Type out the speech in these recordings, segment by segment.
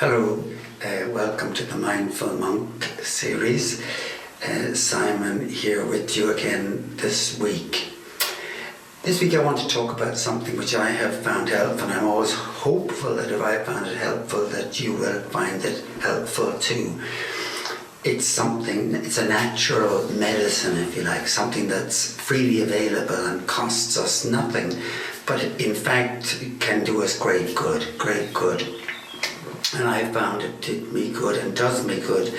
Hello, welcome to the Mindful Monk series. Simon here with you again this week. This week I want to talk about something which I have found helpful, and I'm always hopeful that if I found it helpful that you will find it helpful too. It's a natural medicine, if you like, something that's freely available and costs us nothing, but in fact can do us great good. And I found it did me good and does me good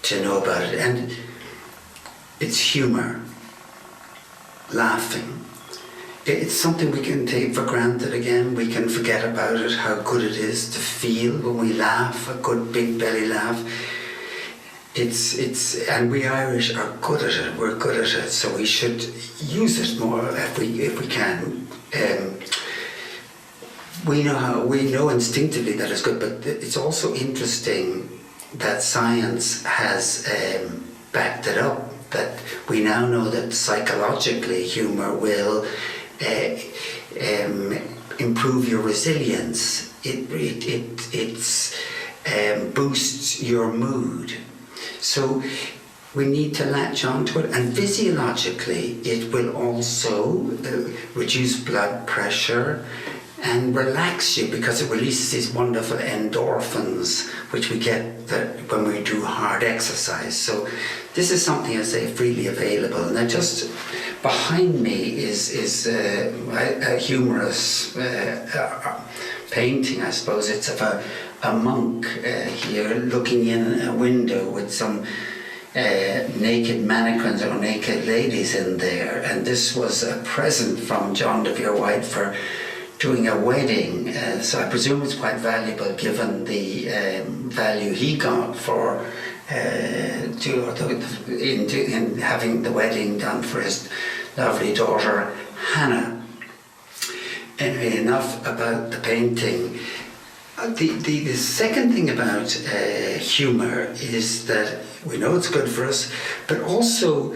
to know about it. And it's humour, laughing. It's something we can take for granted again. We can forget about it, how good it is to feel when we laugh, a good big belly laugh. And we Irish are good at it. We're good at it, so we should use it more if we can. We know instinctively that it's good, but it's also interesting that science has backed it up. That we now know that psychologically humour will improve your resilience. It boosts your mood. So we need to latch onto it, and physiologically it will also reduce blood pressure and relax you, because it releases these wonderful endorphins which we get when we do hard exercise. So this is something, I say, freely available. Now just behind me is a humorous painting, I suppose. It's of a monk here looking in a window with some naked mannequins or naked ladies in there, and this was a present from John de Vere White for doing a wedding, so I presume it's quite valuable given the value he got for in having the wedding done for his lovely daughter Hannah. Anyway, enough about the painting. The second thing about humour is that we know it's good for us, but also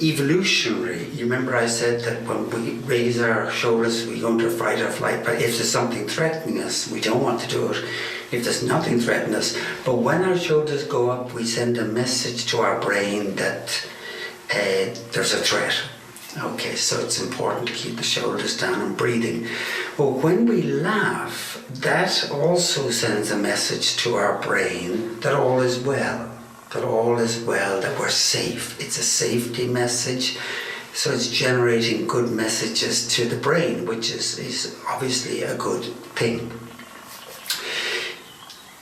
evolutionary. You remember I said that when we raise our shoulders we go into fight or flight, but if there's something threatening us we don't want to do it if there's nothing threatening us. But when our shoulders go up we send a message to our brain that there's a threat. Okay, so it's important to keep the shoulders down and breathing. But when we laugh, that also sends a message to our brain that all is well. That all is well, that we're safe. It's a safety message, so it's generating good messages to the brain, which is obviously a good thing.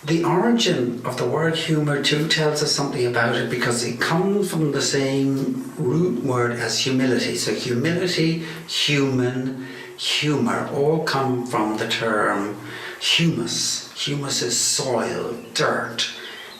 The origin of the word humour too tells us something about it, because it comes from the same root word as humility. So humility, human, humour all come from the term humus. Humus is soil, dirt.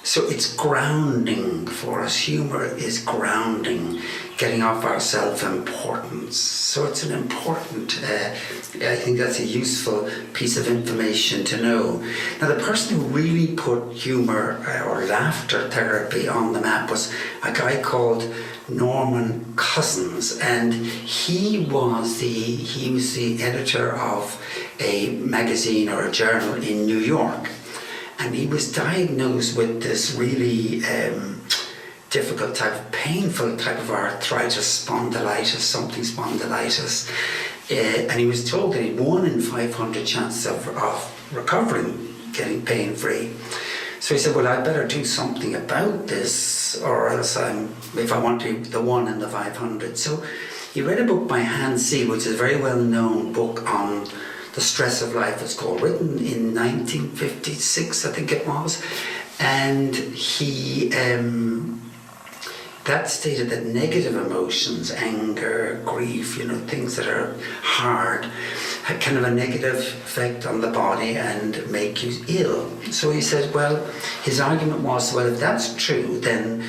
So it's grounding for us. Humour is grounding, getting off our self-importance. So it's an important, I think that's a useful piece of information to know. Now the person who really put humour or laughter therapy on the map was a guy called Norman Cousins, and he was the editor of a magazine or a journal in New York. And he was diagnosed with this really difficult painful type of arthritis, spondylitis. And he was told that he had 1 in 500 chances of recovering, getting pain-free. So he said, well, I better do something about this, or else if I want to be the 1 in the 500. So he read a book by Hans C., which is a very well-known book on the stress of life. It's called, written in 1956, I think it was, and he that stated that negative emotions, anger, grief, things that are hard, had kind of a negative effect on the body and make you ill. So he said, well, his argument was, well, if that's true, then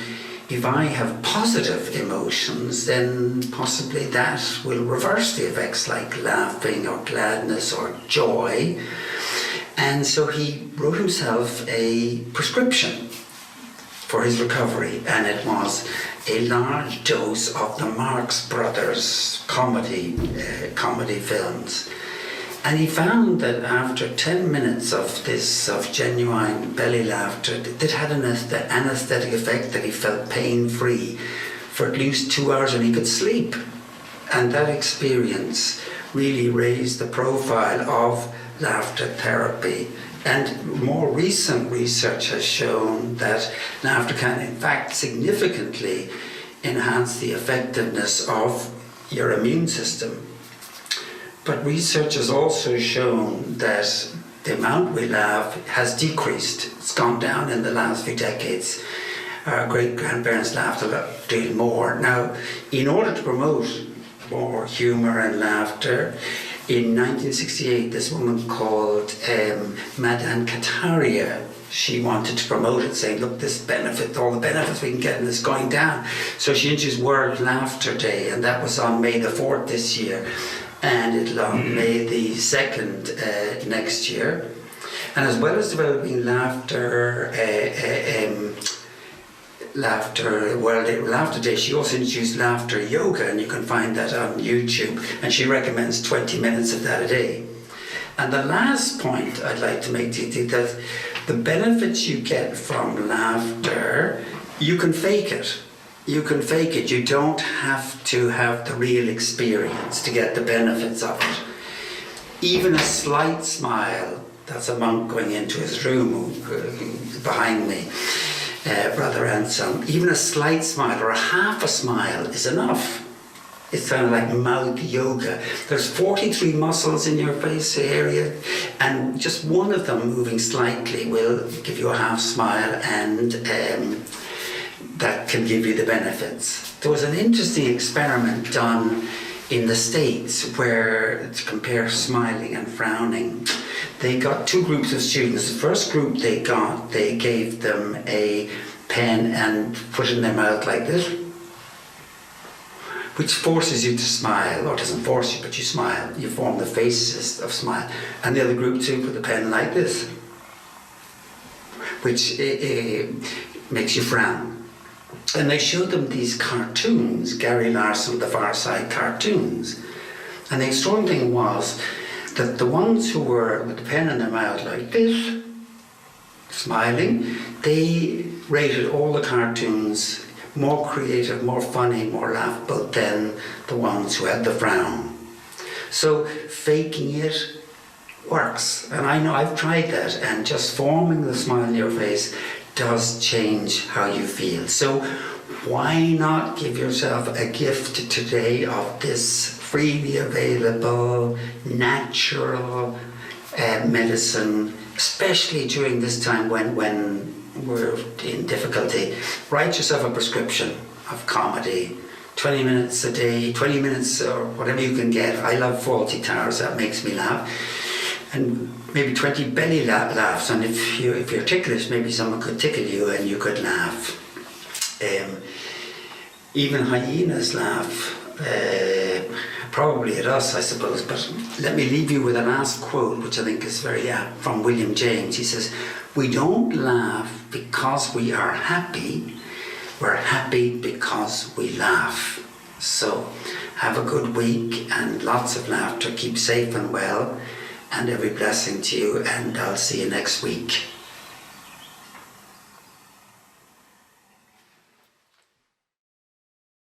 if I have positive emotions, then possibly that will reverse the effects, like laughing or gladness or joy. And so he wrote himself a prescription for his recovery, and it was a large dose of the Marx Brothers comedy films. And he found that after 10 minutes of this, of genuine belly laughter, it had an anesthetic effect, that he felt pain-free for at least 2 hours, and he could sleep. And that experience really raised the profile of laughter therapy. And more recent research has shown that laughter can, in fact, significantly enhance the effectiveness of your immune system. But research has also shown that the amount we laugh has decreased. It's gone down in the last few decades. Our great-grandparents laughed a lot, deal more. Now, in order to promote more humour and laughter, in 1968, this woman called Madame Kataria, she wanted to promote it, saying, look, this benefit, all the benefits we can get, and it's going down. So she introduced World Laughter Day, and that was on May the 4th this year, and it'll on May the 2nd next year. And as well as developing World Laughter Day, she also introduced laughter yoga, and you can find that on YouTube, and she recommends 20 minutes of that a day. And the last point I'd like to make to you is that the benefits you get from laughter, you can fake it. You can fake it. You don't have to have the real experience to get the benefits of it. Even a slight smile, that's a monk going into his room behind me, Brother Anselm, even a slight smile or a half a smile is enough. It's kind of like mouth yoga. There's 43 muscles in your face area, and just one of them moving slightly will give you a half smile, and that can give you the benefits. There was an interesting experiment done in the States where, to compare smiling and frowning, they got two groups of students. The first group they gave them a pen and put it in their mouth like this, which forces you to smile, or doesn't force you, but you smile. You form the faces of smile. And the other group too put the pen like this, which makes you frown. And they showed them these cartoons, Gary Larson, the Far Side cartoons. And the extraordinary thing was that the ones who were with the pen in their mouth like this, smiling, they rated all the cartoons more creative, more funny, more laughable than the ones who had the frown. So faking it works. And I know I've tried that, and just forming the smile on your face does change how you feel. So why not give yourself a gift today of this freely available, natural medicine, especially during this time when we're in difficulty. Write yourself a prescription of comedy, 20 minutes a day, 20 minutes or whatever you can get. I love Fawlty Towers, that makes me laugh. And maybe 20 belly laughs, and if you're ticklish, maybe someone could tickle you and you could laugh. Even hyenas laugh, probably at us, I suppose. But let me leave you with a last quote, which I think is very apt, from William James. He says, "We don't laugh because we are happy, we're happy because we laugh." So have a good week and lots of laughter. Keep safe and well, and every blessing to you, and I'll see you next week.